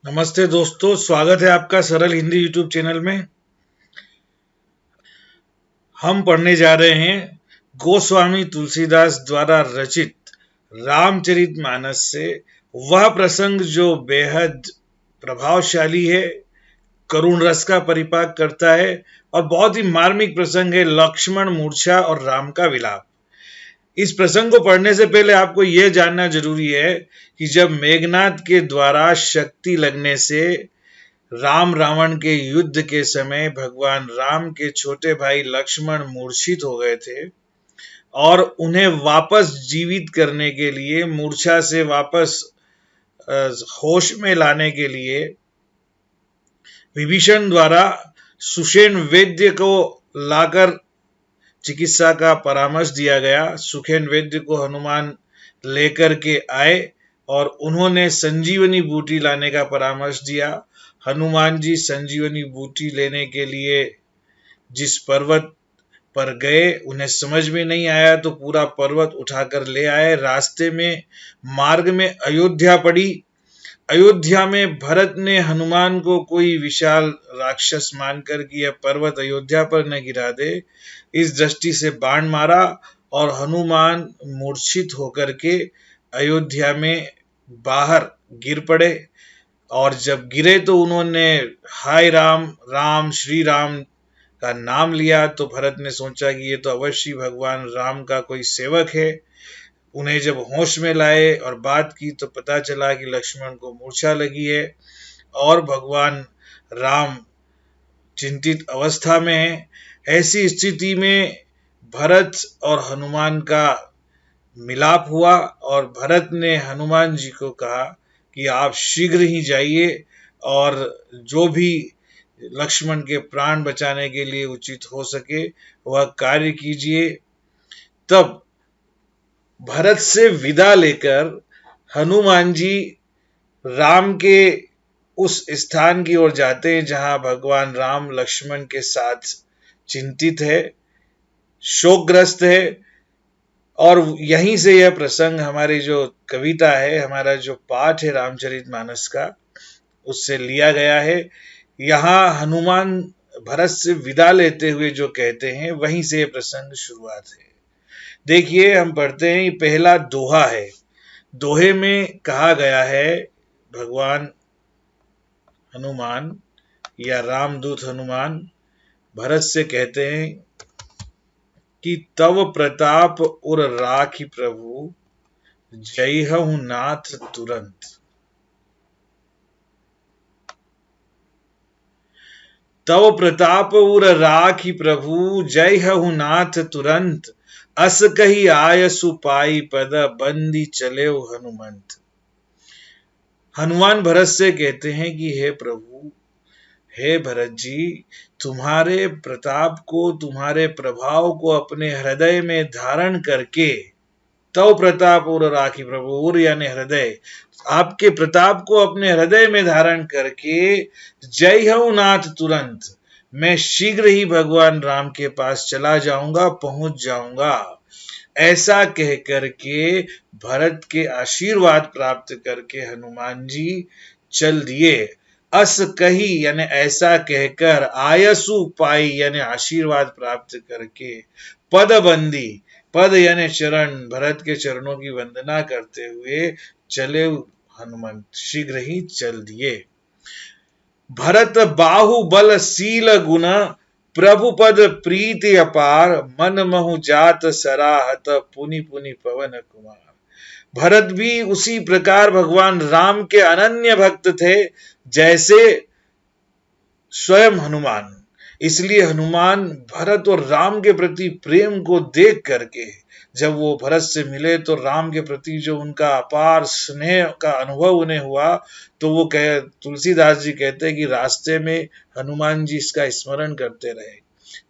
नमस्ते दोस्तों, स्वागत है आपका सरल हिंदी यूट्यूब चैनल में। हम पढ़ने जा रहे हैं गोस्वामी तुलसीदास द्वारा रचित रामचरितमानस से वह प्रसंग जो बेहद प्रभावशाली है, करुण रस का परिपाक करता है और बहुत ही मार्मिक प्रसंग है, लक्ष्मण मूर्छा और राम का विलाप। इस प्रसंग को पढ़ने से पहले आपको यह जानना जरूरी है कि जब मेघनाद के द्वारा शक्ति लगने से राम रावण के युद्ध के समय भगवान राम के छोटे भाई लक्ष्मण मूर्छित हो गए थे और उन्हें वापस जीवित करने के लिए, मूर्छा से वापस होश में लाने के लिए विभीषण द्वारा सुषेण वैद्य को लाकर चिकित्सा का परामर्श दिया गया। सुखेन वैद्य को हनुमान लेकर के आए और उन्होंने संजीवनी बूटी लाने का परामर्श दिया। हनुमान जी संजीवनी बूटी लेने के लिए जिस पर्वत पर गए, उन्हें समझ में नहीं आया तो पूरा पर्वत उठाकर ले आए। रास्ते में मार्ग में अयोध्या पड़ी। अयोध्या में भरत ने हनुमान को कोई विशाल राक्षस मानकर कि यह पर्वत अयोध्या पर न गिरा दे, इस दृष्टि से बाण मारा और हनुमान मूर्छित होकर के अयोध्या में बाहर गिर पड़े। और जब गिरे तो उन्होंने हाय राम, राम, श्री राम का नाम लिया। तो भरत ने सोचा कि ये तो अवश्य भगवान राम का कोई सेवक है। उन्हें जब होश में लाए और बात की तो पता चला कि लक्ष्मण को मूर्छा लगी है और भगवान राम चिंतित अवस्था में है। ऐसी स्थिति में भरत और हनुमान का मिलाप हुआ और भरत ने हनुमान जी को कहा कि आप शीघ्र ही जाइए और जो भी लक्ष्मण के प्राण बचाने के लिए उचित हो सके वह कार्य कीजिए। तब भरत से विदा लेकर हनुमान जी राम के उस स्थान की ओर जाते हैं जहां भगवान राम लक्ष्मण के साथ चिंतित है, शोकग्रस्त है। और यहीं से यह प्रसंग, हमारी जो कविता है, हमारा जो पाठ है रामचरितमानस का, उससे लिया गया है। यहाँ हनुमान भरत से विदा लेते हुए जो कहते हैं, वहीं से यह प्रसंग शुरुआत है। देखिए, हम पढ़ते हैं, पहला दोहा है। दोहे में कहा गया है, भगवान हनुमान या रामदूत हनुमान भरत से कहते हैं कि तव प्रताप उर राखी प्रभु, जयहु नाथ तुरंत। तव प्रताप उर राखी प्रभु, जयहु नाथ तुरंत। अस कही आयसु पाई पद, बंदी चले हनुमंत। हनुमान भरत से कहते हैं कि हे प्रभु, हे भरत जी, तुम्हारे प्रताप को, तुम्हारे प्रभाव को अपने हृदय में धारण करके, तव प्रताप उर राखी प्रभु, उर यानी हृदय, आपके प्रताप को अपने हृदय में धारण करके जय हूं नाथ तुरंत, मैं शीघ्र ही भगवान राम के पास चला जाऊंगा, पहुंच जाऊंगा। ऐसा कह करके भरत के आशीर्वाद प्राप्त करके हनुमान जी चल दिए। अस कही यानी ऐसा कहकर, आयसु पाई यानी आशीर्वाद प्राप्त करके, पदबंदी, पद यानी चरण, भरत के चरणों की वंदना करते हुए चले हनुमंत, शीघ्र ही चल दिए। भरत बाहुबल शील गुण, प्रभु पद प्रीति अपार, मन महु जात सराहत, पुनि पुनि पवन कुमार। भरत भी उसी प्रकार भगवान राम के अनन्य भक्त थे जैसे स्वयं हनुमान। इसलिए हनुमान भरत और राम के प्रति प्रेम को देख करके, जब वो भरत से मिले तो राम के प्रति जो उनका अपार स्नेह का अनुभव उन्हें हुआ, तो वो तुलसीदास जी कहते हैं कि रास्ते में हनुमान जी इसका स्मरण करते रहे।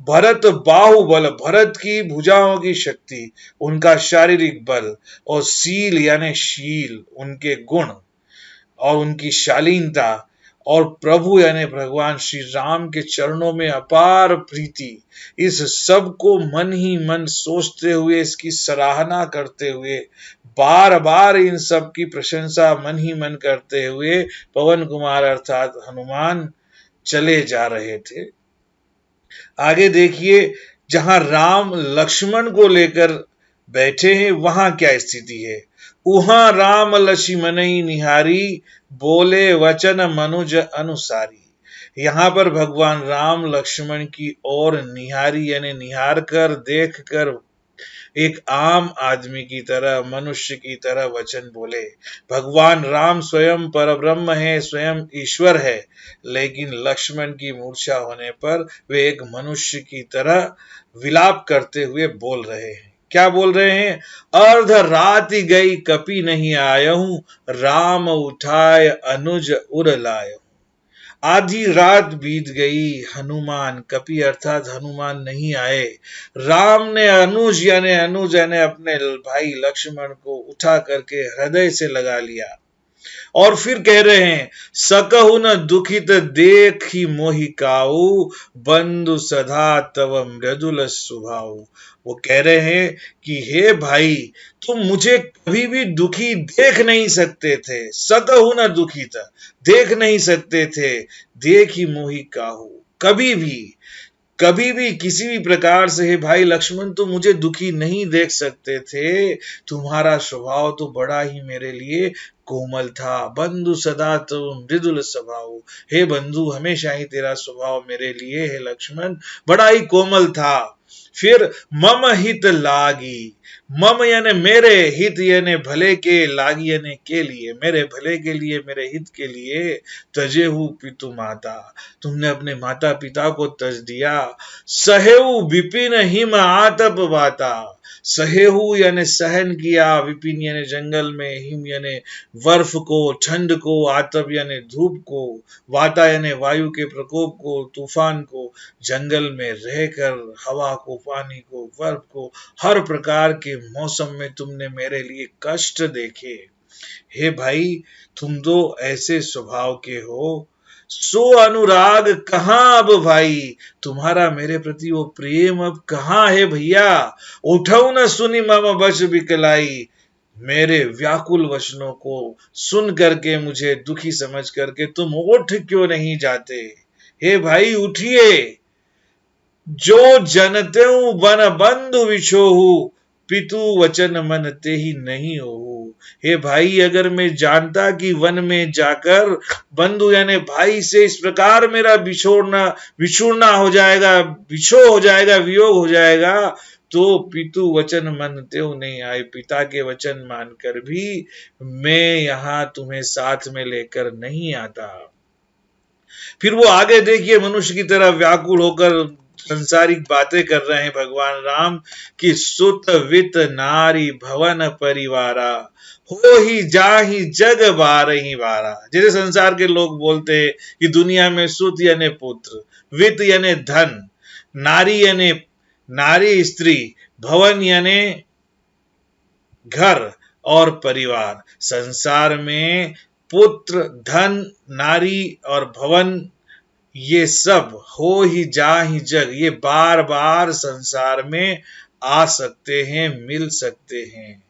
भरत बाहुबल, भरत की भुजाओं की शक्ति, उनका शारीरिक बल, और शील यानी शील, उनके गुण और उनकी शालीनता, और प्रभु यानी भगवान श्री राम के चरणों में अपार प्रीति। इस सब को मन ही मन सोचते हुए, इसकी सराहना करते हुए, बार बार इन सब की प्रशंसा मन ही मन करते हुए पवन कुमार अर्थात हनुमान चले जा रहे थे। आगे देखिए, जहां राम लक्ष्मण को लेकर बैठे हैं वहां क्या स्थिति है। उहां राम लक्ष्मणई निहारी, बोले वचन मनुज अनुसारी। यहां पर भगवान राम लक्ष्मण की ओर निहारी यानी निहार कर, देख कर एक आम आदमी की तरह, मनुष्य की तरह वचन बोले। भगवान राम स्वयं परब्रह्म है, स्वयं ईश्वर है, लेकिन लक्ष्मण की मूर्छा होने पर वे एक मनुष्य की तरह विलाप करते हुए बोल रहे हैं। क्या बोल रहे हैं? अर्ध राति गई कपि नहीं आयहूं, राम उठाय अनुज उर लायहूं। आधी रात बीत गई, हनुमान कपि अर्थात हनुमान नहीं आए। राम ने अनुज यानी अपने भाई लक्ष्मण को उठा करके हृदय से लगा लिया और फिर कह रहे हैं, सकहु न दुखित देखी मोहि काऊ, बंधु सदा तव मृदुल स्वभाव। वो कह रहे हैं कि हे भाई, तुम मुझे कभी भी दुखी देख नहीं सकते थे। सकहु न दुखित, देख नहीं सकते थे। देखी मोहि काऊ, कभी भी किसी भी प्रकार से, हे भाई लक्ष्मण, तुम मुझे दुखी नहीं देख सकते थे। तुम्हारा स्वभाव तो बड़ा ही मेरे लिए कोमल था। बंधु सदा तो मृदुल स्वभाव, हे बंधु, हमेशा ही तेरा स्वभाव मेरे लिए, हे लक्ष्मण, बड़ा ही कोमल था। फिर मम हित लागी, मम यानी मेरे, हित यानी भले के, लागी यानी के लिए, मेरे भले के लिए, मेरे हित के लिए। तजेहु पितु माता, तुमने अपने माता पिता को तज दिया। सहेहु विपिन हिम आतप वाता, सहेहु यानी सहन किया, विपिन यानी जंगल में, हिम यानी बर्फ को, ठंड को, आतप यानी धूप को, वाता यानी वायु के प्रकोप को, तूफान को, जंगल में रहकर हवा को, पानी को, बर्फ को, हर प्रकार के मौसम में तुमने मेरे लिए कष्ट देखे। हे भाई, तुम तो ऐसे स्वभाव के हो। सो अनुराग कहाँ अब भाई, तुम्हारा मेरे प्रति वो प्रेम अब कहाँ है भैया। उठऊ न सुनी मम बच बिकलाई, मेरे व्याकुल वचनों को सुन करके, मुझे दुखी समझ करके तुम उठ क्यों नहीं जाते। हे भाई उठिए। जो जनतेऊ बन बंधु विछोहू, पितु वचन मन ते ही नहीं हो। हे भाई, अगर मैं जानता कि वन में जाकर बंधु यानी भाई से इस प्रकार मेरा बिछोड़ना हो जाएगा, बिछो हो जाएगा, वियोग हो जाएगा, तो पितु वचन मन त्यों नहीं आए। पिता के वचन मानकर भी मैं यहां तुम्हें साथ में लेकर नहीं आता। फिर वो आगे देखिए, मनुष्य की तरह व्याकुल होकर संसारिक बातें कर रहे हैं भगवान राम कि सुत वित नारी भवन परिवारा, हो ही जाहि जग बारही बारा। जैसे संसार के लोग बोलते हैं कि दुनिया में सुत यानी पुत्र, वित यानी धन, नारी यानी नारी स्त्री, भवन यानी घर और परिवार। संसार में पुत्र, धन, नारी और भवन, ये सब हो ही जा ही जग, ये बार बार संसार में आ सकते हैं, मिल सकते हैं,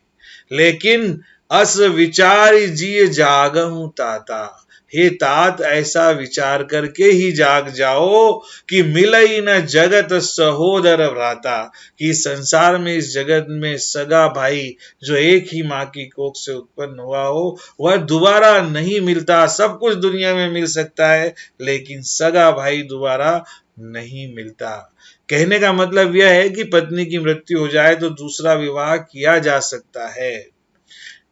लेकिन अस विचार जिए जागहु ताता। हे तात, ऐसा विचार करके ही जाग जाओ कि मिलई न जगत सहोदर भ्राता, कि संसार में, इस जगत में सगा भाई जो एक ही माँ की कोख से उत्पन्न हुआ हो, वह दोबारा नहीं मिलता। सब कुछ दुनिया में मिल सकता है, लेकिन सगा भाई दोबारा नहीं मिलता। कहने का मतलब यह है कि पत्नी की मृत्यु हो जाए तो दूसरा विवाह किया जा सकता है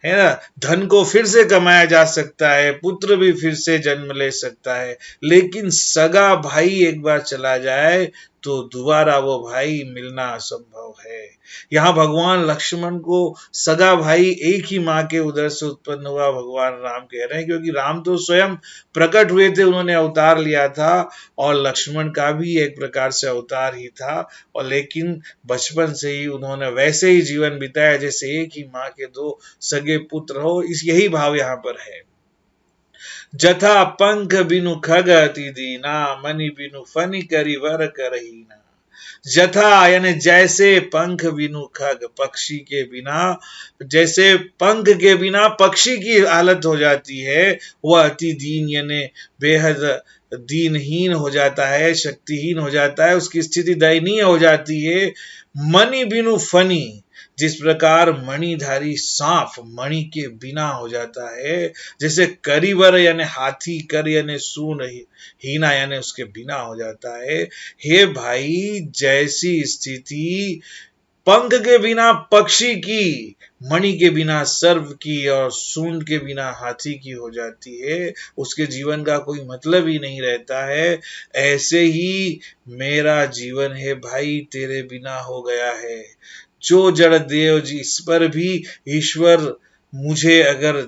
ना, धन को फिर से कमाया जा सकता है, पुत्र भी फिर से जन्म ले सकता है, लेकिन सगा भाई एक बार चला जाए तो दोबारा वो भाई मिलना असंभव है। यहाँ भगवान लक्ष्मण को सगा भाई एक ही माँ के उदर से उत्पन्न हुआ भगवान राम कह रहे हैं, क्योंकि राम तो स्वयं प्रकट हुए थे, उन्होंने अवतार लिया था, और लक्ष्मण का भी एक प्रकार से अवतार ही था, और लेकिन बचपन से ही उन्होंने वैसे ही जीवन बिताया जैसे एक ही माँ के दो सगे पुत्र हो। इस यही भाव यहाँ पर है। जथा पंख बिनु खग अति दीना, मणि बिनु फनि करिवर करहीना। जथा यानी जैसे पंख बिनु खग, पक्षी के बिना, जैसे पंख के बिना पक्षी की हालत हो जाती है, वह अति दीन यानी बेहद दीनहीन हो जाता है, शक्तिहीन हो जाता है, उसकी स्थिति दयनीय हो जाती है। मणि बिनु फनी, जिस प्रकार मणिधारी सांप मणि के बिना हो जाता है, जैसे करिवर यानी हाथी, कर यानी सून, हीना यानी उसके बिना हो जाता है। हे भाई, जैसी स्थिति पंख के बिना पक्षी की, मणि के बिना सर्व की और सूंड के बिना हाथी की हो जाती है, उसके जीवन का कोई मतलब ही नहीं रहता है। ऐसे ही मेरा जीवन है भाई, तेरे बिना हो गया है। जो जड़ देव जी, इस पर भी ईश्वर मुझे अगर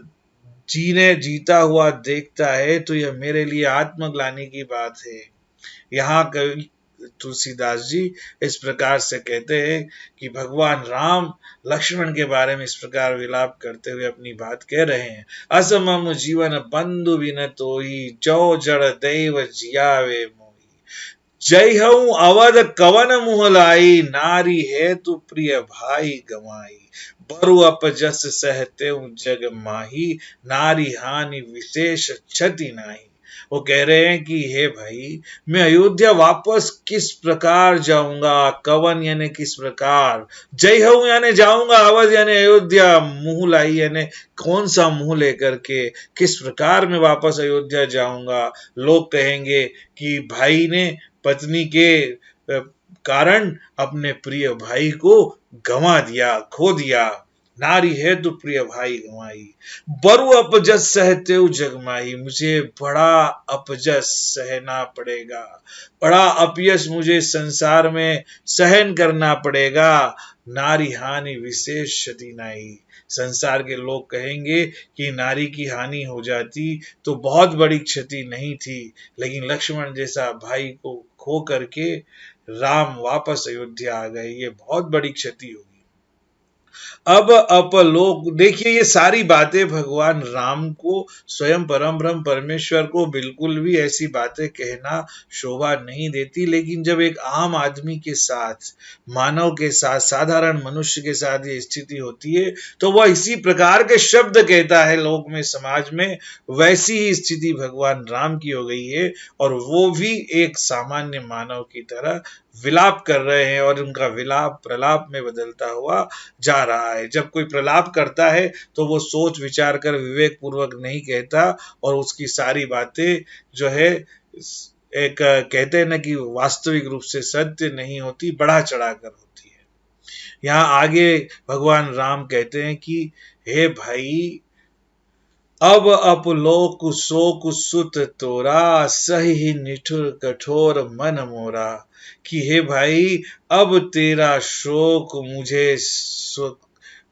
जीता हुआ देखता है तो यह मेरे लिए आत्मग्लानि की बात है। यहाँ कवि तुलसीदास जी इस प्रकार से कहते हैं कि भगवान राम लक्ष्मण के बारे में इस प्रकार विलाप करते हुए अपनी बात कह रहे हैं। असमम जीवन बंधु बिन तोई, जो जड़ दैव जियावे मोई। जय हूं अवध कवन मुह लाई, नारी है तू प्रिय भाई गवाई। बरु अपजस सहते जग माही, नारी हानि विशेष क्षति नाही। वो कह रहे हैं कि हे भाई, मैं अयोध्या वापस किस प्रकार जाऊंगा, कवन यानी किस प्रकार, जय हूं यानी जाऊंगा, अवध यानी अयोध्या, मुंह लाई यानी कौन सा मुंह लेकर के, किस प्रकार मैं वापस अयोध्या जाऊंगा। लोग कहेंगे कि भाई ने पत्नी के कारण अपने प्रिय भाई को गंवा दिया, खो दिया। नारी है तो प्रिय भाई गंवाई। बरु अपजस सहते जगमाही, मुझे बड़ा अपजस सहना पड़ेगा, बड़ा अपयश मुझे संसार में सहन करना पड़ेगा। नारी हानि विशेष क्षति नाही, संसार के लोग कहेंगे कि नारी की हानि हो जाती तो बहुत बड़ी क्षति नहीं थी, लेकिन लक्ष्मण जैसा भाई को खो करके राम वापस अयोध्या आ गए, ये बहुत बड़ी क्षति होगी। अब अपलोक, देखिए ये सारी बातें भगवान राम को, स्वयं परम ब्रह्म परमेश्वर को बिल्कुल भी ऐसी बातें कहना शोभा नहीं देती, लेकिन जब एक आम आदमी के साथ, मानव के साथ, साधारण मनुष्य के साथ ये स्थिति होती है तो वह इसी प्रकार के शब्द कहता है लोक में, समाज में। वैसी ही स्थिति भगवान राम की हो गई है, और वो भी एक सामान्य मानव की तरह विलाप कर रहे हैं, और उनका विलाप प्रलाप में बदलता हुआ जा रहा है। जब कोई प्रलाप करता है तो वो सोच विचार कर विवेक पूर्वक नहीं कहता, और उसकी सारी बातें जो है एक कहते हैं ना कि वास्तविक रूप से सत्य नहीं होती, बढ़ा चढ़ाकर होती है। यहाँ आगे भगवान राम कहते हैं कि हे भाई, अब अपलोक शोक सुत तोरा, सही निठुर कठोर मन मोरा। कि हे भाई, अब तेरा शोक मुझे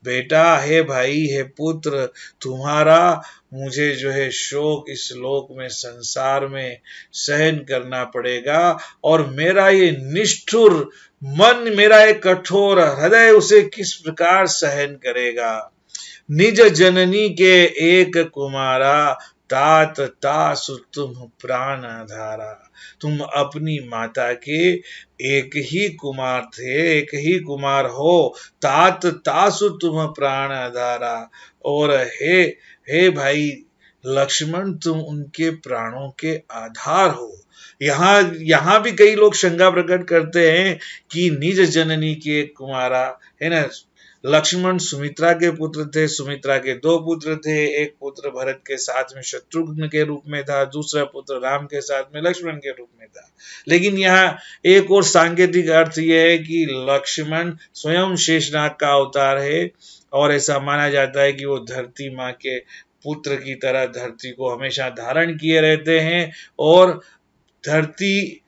बेटा, हे भाई, हे पुत्र, तुम्हारा मुझे जो है शोक इस लोक में, संसार में सहन करना पड़ेगा, और मेरा ये निष्ठुर मन, मेरा ये कठोर हृदय उसे किस प्रकार सहन करेगा। निज जननी के एक कुमारा, तात तासु तुम प्राण आधारा। तुम अपनी माता के एक ही कुमार थे, एक ही कुमार हो, तात तासु तुम प्राण आधारा। और हे भाई लक्ष्मण, तुम उनके प्राणों के आधार हो। यहाँ भी कई लोग शंका प्रकट करते हैं कि निज जननी के कुमारा, है ना, लक्ष्मण सुमित्रा के पुत्र थे, सुमित्रा के दो पुत्र थे, एक पुत्र भरत के साथ में शत्रुघ्न के रूप में था, दूसरा पुत्र राम के साथ में लक्ष्मण के रूप में था। लेकिन यहाँ एक और सांकेतिक अर्थ यह है कि लक्ष्मण स्वयं शेषनाग का अवतार है, और ऐसा माना जाता है कि वो धरती माँ के पुत्र की तरह धरती को हमेशा धारण किए रहते हैं, और धरती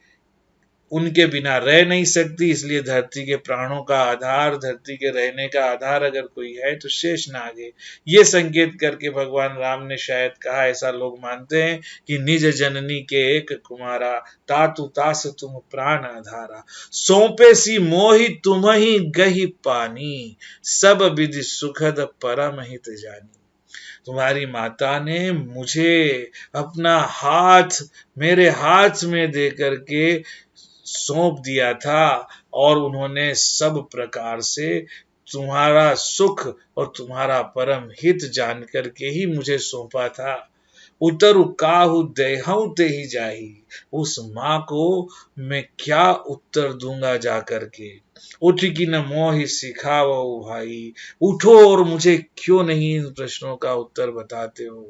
उनके बिना रह नहीं सकती, इसलिए धरती के प्राणों का आधार, धरती के रहने का आधार अगर कोई है तो शेषनाग है। ये संकेत करके भगवान राम ने शायद कहा, ऐसा लोग मानते हैं, कि निज जननी के एक कुमारा, तातु तास तुम प्राण आधारा। सौंपे सी मोहि तुम ही गही पानी, सब विधि सुखद परम हित जानी। तुम्हारी माता ने मुझे अपना हाथ मेरे हाथ में दे करके सौंप दिया था और उन्होंने सब प्रकार से तुम्हारा सुख और तुम्हारा परम हित जान करके ही मुझे सौंपा था। उतरु काहू देहऊं ते ही जाही, उस माँ को मैं क्या उत्तर दूंगा जा करके। उठ की न मोहि सिखाओ भाई, उठो और मुझे क्यों नहीं इन प्रश्नों का उत्तर बताते हो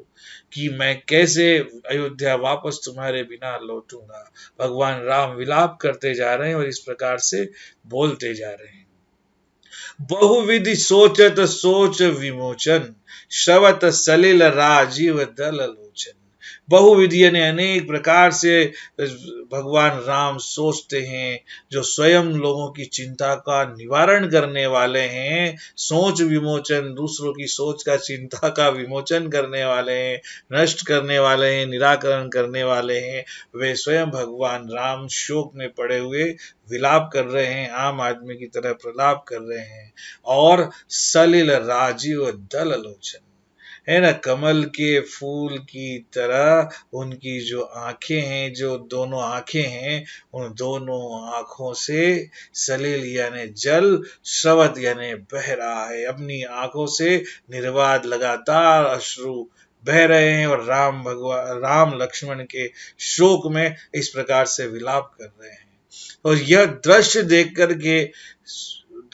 कि मैं कैसे अयोध्या वापस तुम्हारे बिना लौटूंगा। भगवान राम विलाप करते जा रहे हैं और इस प्रकार से बोलते जा रहे हैं। बहुविधि सोचत सोच विमोचन, श्रवत सलिल राजीव दल लोचन। बहुविधि यानी अनेक प्रकार से भगवान राम सोचते हैं, जो स्वयं लोगों की चिंता का निवारण करने वाले हैं। सोच विमोचन, दूसरों की सोच का चिंता का विमोचन करने वाले हैं, नष्ट करने वाले हैं, निराकरण करने वाले हैं। वे स्वयं भगवान राम शोक में पड़े हुए विलाप कर रहे हैं, आम आदमी की तरह प्रलाप कर रहे हैं। और सलिल राजीव दल लोचन, है ना, कमल के फूल की तरह उनकी जो आंखें हैं, जो दोनों आंखें हैं, उन दोनों आंखों से सलिल यानी जल, स्रवत यानी बह रहा है। अपनी आंखों से निर्बाध लगातार अश्रु बह रहे हैं और राम लक्ष्मण के शोक में इस प्रकार से विलाप कर रहे हैं। और यह दृश्य देख करके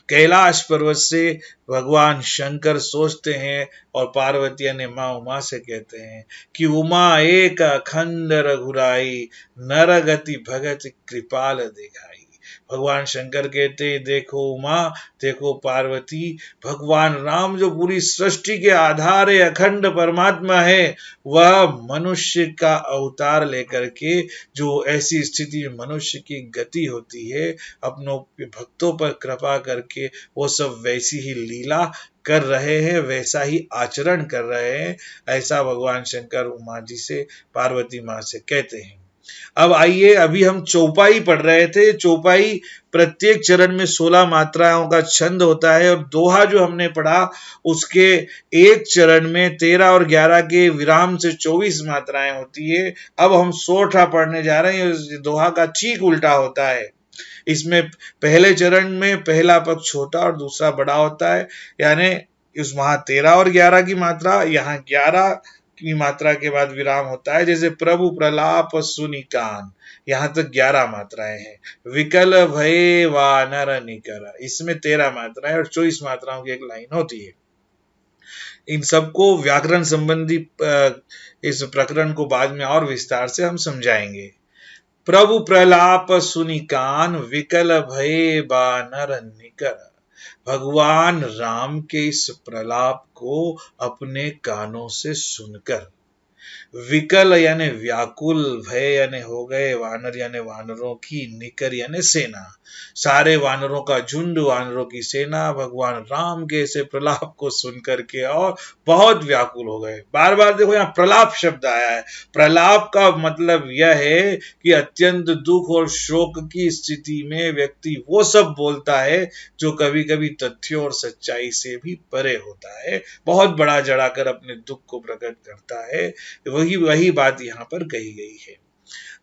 कैलाश पर्वत से भगवान शंकर सोचते हैं और पार्वती ने माँ उमा से कहते हैं कि उमा एक अखंड रघुराई, नर गति भगत कृपाल दिखाई। भगवान शंकर कहते हैं, देखो उमा, देखो पार्वती, भगवान राम जो पूरी सृष्टि के आधार है, अखंड परमात्मा है, वह मनुष्य का अवतार लेकर के जो ऐसी स्थिति में मनुष्य की गति होती है, अपनों भक्तों पर कृपा करके वो सब वैसी ही लीला कर रहे हैं, वैसा ही आचरण कर रहे हैं। ऐसा भगवान शंकर उमा जी से, पार्वती माँ से कहते हैं। अब आइए, अभी हम चौपाई पढ़ रहे थे। चौपाई प्रत्येक चरण में 16 मात्राओं का छंद होता है और दोहा जो हमने पढ़ा उसके एक चरण में 13 और 11 के विराम से 24 मात्राएं होती है। अब हम सोठा पढ़ने जा रहे हैं, दोहा का ठीक उल्टा होता है। इसमें पहले चरण में पहला पद छोटा और दूसरा बड़ा होता है, यानी उस वहां 13 और 11 की मात्रा, यहाँ 11 की मात्रा के बाद विराम होता है। जैसे प्रभु प्रलाप सुनि कान, यहां तक 11 मात्राएं हैं। विकल भय वानर निकर, इसमें 13 मात्राएं और 24 मात्राओं की एक लाइन होती है। इन सबको व्याकरण संबंधी इस प्रकरण को बाद में और विस्तार से हम समझाएंगे। प्रभु प्रलाप सुनि कान, विकल भय बानर निकर। भगवान राम के इस प्रलाप को अपने कानों से सुनकर, विकल यानी व्याकुल, भय यानी हो गए, वानर यानी वानरों की, निकर यानी सेना, सारे वानरों का झुंड, वानरों की सेना भगवान राम के ऐसे प्रलाप को सुन करके और बहुत व्याकुल हो गए। बार बार देखो यहाँ प्रलाप शब्द आया है। प्रलाप का मतलब यह है कि अत्यंत दुख और शोक की स्थिति में व्यक्ति वो सब बोलता है जो कभी कभी तथ्यों और सच्चाई से भी परे होता है, बहुत बड़ा जड़ाकर अपने दुख को प्रकट करता है। वही बात यहाँ पर कही गई है।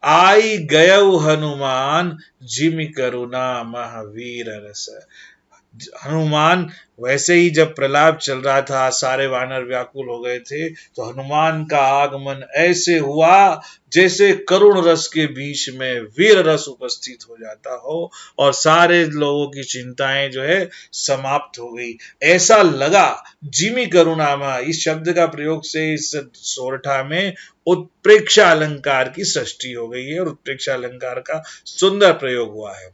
आई गयउ हनुमान, जिमि करुणा महावीर रस। हनुमान, वैसे ही जब प्रलाप चल रहा था, सारे वानर व्याकुल हो गए थे, तो हनुमान का आगमन ऐसे हुआ जैसे करुण रस के बीच में वीर रस उपस्थित हो जाता हो और सारे लोगों की चिंताएं जो है समाप्त हो गई। ऐसा लगा। जिमि करुणामा, इस शब्द का प्रयोग से इस सोरठा में उत्प्रेक्षा अलंकार की सृष्टि हो गई है और उत्प्रेक्षा अलंकार का सुंदर प्रयोग हुआ है।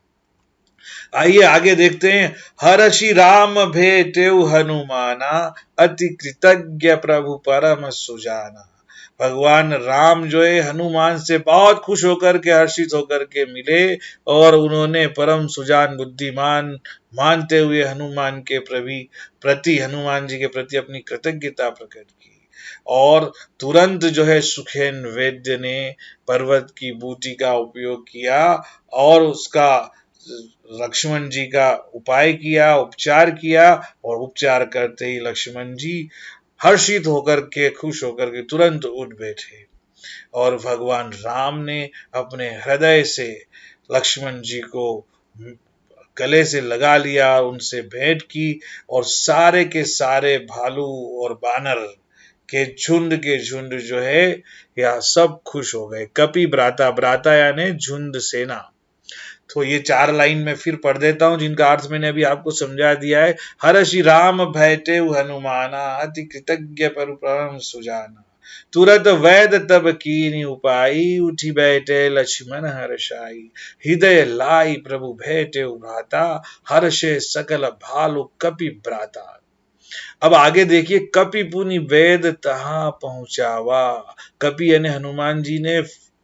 आइए आगे देखते हैं। हर्षि राम भेटेउ हनुमाना, अति कृतज्ञ प्रभु परम सुजाना। भगवान राम जो है हनुमान से बहुत खुश होकर के, हर्षित होकर के मिले और उन्होंने परम सुजान बुद्धिमान मानते हुए हनुमान के प्रति हनुमान जी के प्रति अपनी कृतज्ञता प्रकट की। और तुरंत जो है सुखेन वैद्य ने पर्वत की बूटी का उपयोग किया और उसका लक्ष्मण जी का उपाय किया, उपचार किया, और उपचार करते ही लक्ष्मण जी हर्षित होकर के, खुश होकर के तुरंत उठ बैठे और भगवान राम ने अपने हृदय से लक्ष्मण जी को गले से लगा लिया, उनसे भेंट की और सारे के सारे भालू और बानर के झुंड जो है यह सब खुश हो गए। कपि भ्राता, भ्राता यानी झुंड, सेना। तो ये 4 लाइन में फिर पढ़ देता हूं जिनका अर्थ मैंने अभी आपको समझा दिया है। हर्षि राम भयते हनुमाना, अति कृतज्ञ पर परम सुजाना, तुरत वैद तब कीनी उपाई, उठी बैठे लक्ष्मण हर्षाई, हृदय लाई प्रभु भेटे भ्राता, हर्षे सकल भालु कपि भ्राता। अब आगे देखिए, कपि पुनि वेद तहा पहुंचावा। कपि यानी हनुमान जी ने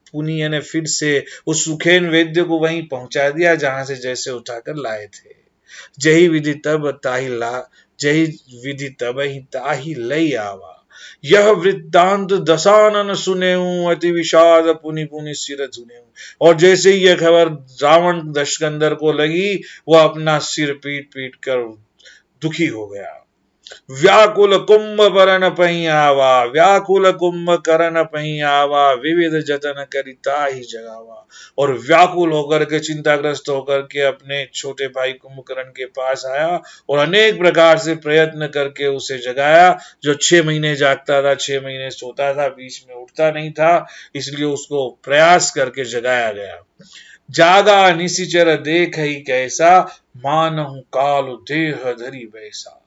पुनि यानी फिर से उस सुखेन वेद्य को वहीं पहुंचा दिया जहां से जैसे उठाकर लाए थे। जही विधि तब ताही ला, जही विधि तब ही ताही लई आवा, यह वृत्तांत दशानन सुनेऊ, अति विषाद पुनि पुनि सिर धुनेऊ। और जैसे ही यह खबर रावण दशकंदर को लगी, वह अपना सिर पीट पीट कर दुखी हो गया। व्याकुल कुंभ बरन पही आवा, व्याकुल कुंभ करन पही आवा, विविध जतन करिता ही जगावा। और व्याकुल होकर के, चिंताग्रस्त होकर के अपने छोटे भाई कुंभकर्ण के पास आया और अनेक प्रकार से प्रयत्न करके उसे जगाया। जो 6 महीने जागता था, 6 महीने सोता था, बीच में उठता नहीं था, इसलिए उसको प्रयास करके जगाया गया। जागा निशिचर देख ही कैसा, मानहु काल देह धरी बैसा।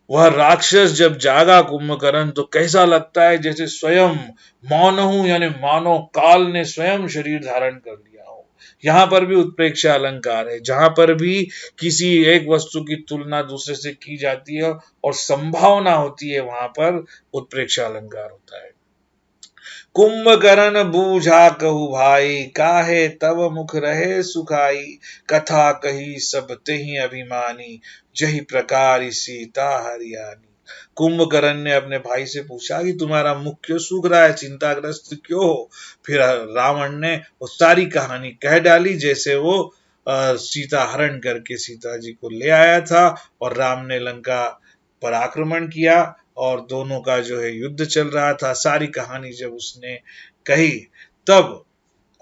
वह राक्षस जब जागा कुंभकर्ण तो कैसा लगता है जैसे स्वयं मौनहु यानी मानो काल ने स्वयं शरीर धारण कर लिया हो। यहां पर भी उत्प्रेक्षा अलंकार है। जहां पर भी किसी एक वस्तु की तुलना दूसरे से की जाती है और संभावना होती है, वहां पर उत्प्रेक्षा अलंकार होता है। कुंभकर्ण बूझा कहू भाई, काहे तब मुख रहे सुखाई, कथा कही सब तेहि अभिमानी, जही प्रकार सीता हरियाणी। कुंभकर्ण ने अपने भाई से पूछा कि तुम्हारा मुख क्यों सूख रहा है, चिंताग्रस्त क्यों हो। फिर रावण ने वो सारी कहानी कह डाली, जैसे वो सीता हरण करके सीता जी को ले आया था और राम ने लंका पर आक्रमण किया और दोनों का जो है युद्ध चल रहा था। सारी कहानी जब उसने कही तब,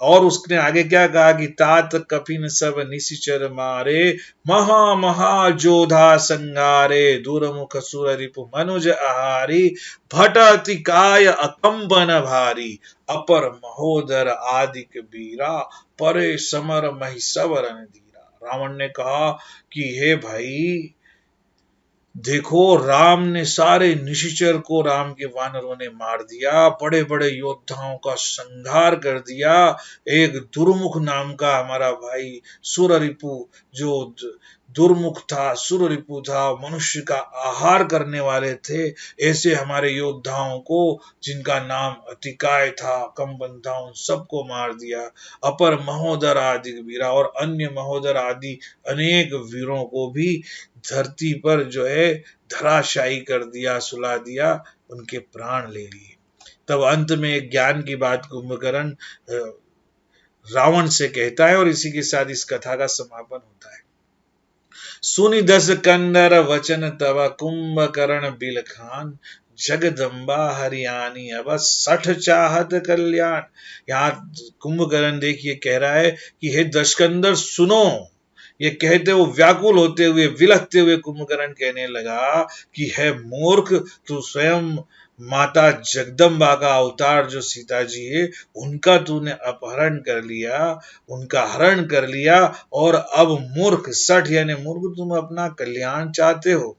और उसने आगे क्या कहा कि तात कपिन सब निशिचर मारे, महा महा जोधा संगारे, दुर्मुख सुर रिपु मनुज आहारी, भट अतिकाय अकंपन भारी, अपर महोदर आदिक बीरा, परे समर मही सवरन धीरा। रावण ने कहा कि हे भाई देखो, राम ने सारे निशिचर को, राम के वानरों ने मार दिया, बड़े बड़े योद्धाओं का संहार कर दिया। एक दुर्मुख नाम का हमारा भाई सुर रिपु, जो दुर्मुख था, सुर रिपु था, मनुष्य का आहार करने वाले थे, ऐसे हमारे योद्धाओं को जिनका नाम अतिकाय था, कंबन था, उन सबको मार दिया। अपर महोदर आदि वीरा, और अन्य महोदर आदि अनेक वीरों को भी धरती पर जो है धराशायी कर दिया, सुला दिया, उनके प्राण ले लिए। तब अंत में एक ज्ञान की बात कुंभकर्ण रावण से कहता है और इसी के साथ इस कथा का समापन होता है। सुनि दस कंदर वचन तब, कुंभकर्ण बिलखान, जगदम्बा हरियाणी अब 60 चाहत कल्याण। यहाँ कुंभकर्ण देखिए कह रहा है कि हे दशकंदर सुनो। ये कहते हुए व्याकुल होते हुए, विलखते हुए कुंभकर्ण कहने लगा कि है मूर्ख, तू स्वयं माता जगदम्बा का अवतार जो सीता जी है, उनका तूने अपहरण कर लिया, उनका हरण कर लिया, और अब मूर्ख, 60 यानी मूर्ख, तुम अपना कल्याण चाहते हो।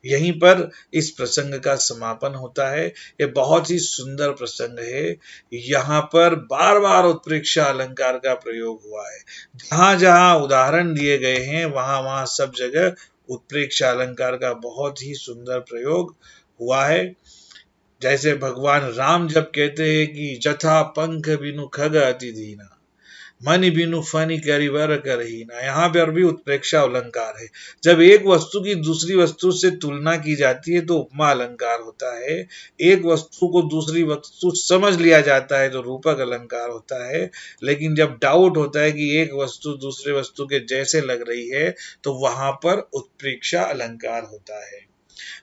यहीं पर इस प्रसंग का समापन होता है। ये बहुत ही सुंदर प्रसंग है। यहाँ पर बार बार उत्प्रेक्षा अलंकार का प्रयोग हुआ है। जहां जहां उदाहरण दिए गए हैं, वहां वहां सब जगह उत्प्रेक्षा अलंकार का बहुत ही सुंदर प्रयोग हुआ है। जैसे भगवान राम जब कहते हैं कि जथा पंख बिनु खग अति दीना, मन बिनु फनी करिवर करहीना, यहाँ पर भी उत्प्रेक्षा अलंकार है। जब एक वस्तु की दूसरी वस्तु से तुलना की जाती है तो उपमा अलंकार होता है। एक वस्तु को दूसरी वस्तु समझ लिया जाता है तो रूपक अलंकार होता है। लेकिन जब डाउट होता है कि एक वस्तु दूसरे वस्तु के जैसे लग रही है, तो वहां पर उत्प्रेक्षा अलंकार होता है।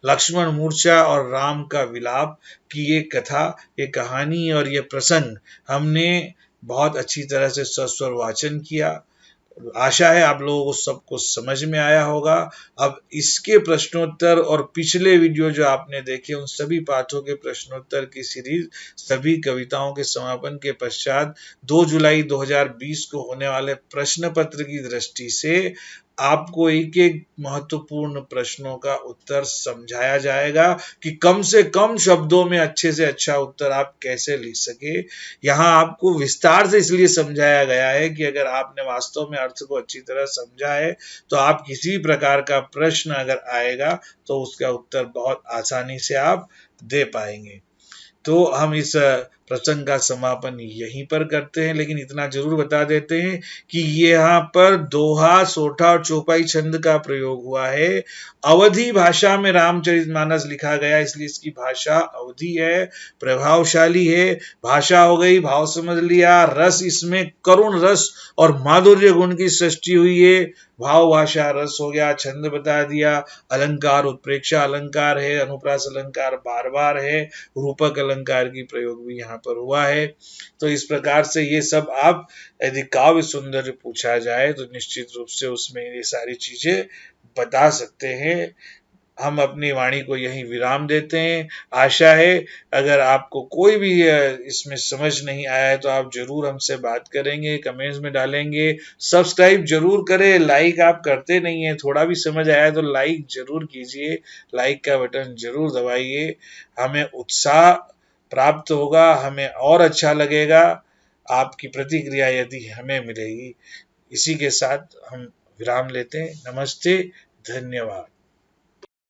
लक्ष्मण मूर्छा और राम का विलाप की ये कथा, ये कहानी और ये प्रसंग हमने बहुत अच्छी तरह से सस्वर वाचन किया। आशा है आप लोगों को सबको समझ में आया होगा। अब इसके प्रश्नोत्तर और पिछले वीडियो जो आपने देखे उन सभी पाठों के प्रश्नोत्तर की सीरीज सभी कविताओं के समापन के पश्चात 2 जुलाई 2020 को होने वाले प्रश्न पत्र की दृष्टि से आपको एक एक महत्वपूर्ण प्रश्नों का उत्तर समझाया जाएगा कि कम से कम शब्दों में अच्छे से अच्छा उत्तर आप कैसे लिख सके। यहाँ आपको विस्तार से इसलिए समझाया गया है कि अगर आपने वास्तव में अर्थ को अच्छी तरह समझा है तो आप किसी प्रकार का प्रश्न अगर आएगा तो उसका उत्तर बहुत आसानी से आप दे पाएंगे। तो हम इस प्रसंग का समापन यहीं पर करते हैं, लेकिन इतना जरूर बता देते हैं कि यहाँ पर दोहा, सोठा और चौपाई छंद का प्रयोग हुआ है। अवधी भाषा में रामचरितमानस लिखा गया, इसलिए इसकी भाषा अवधी है, प्रभावशाली है। भाषा हो गई, भाव समझ लिया। रस, इसमें करुण रस और माधुर्य गुण की सृष्टि हुई है। भाव, भाषा, रस हो गया। छंद बता दिया। अलंकार, उत्प्रेक्षा अलंकार है। अनुप्रास अलंकार बार बार है। रूपक अलंकार की प्रयोग भी यहाँ पर हुआ है। तो इस प्रकार से ये सब आप यदि काव्य सौंदर्य पूछा जाए तो निश्चित रूप से उसमें ये सारी चीजें बता सकते हैं। हम अपनी वाणी को यहीं विराम देते हैं। आशा है अगर आपको कोई भी इसमें समझ नहीं आया है तो आप जरूर हमसे बात करेंगे, कमेंट्स में डालेंगे। सब्सक्राइब जरूर करें, लाइक आप करते नहीं है। थोड़ा भी समझ आया तो लाइक जरूर कीजिए, लाइक का बटन जरूर दबाइए। हमें उत्साह प्राप्त होगा, हमें और अच्छा लगेगा आपकी प्रतिक्रिया यदि हमें मिलेगी। इसी के साथ हम विराम लेते हैं। नमस्ते, धन्यवाद।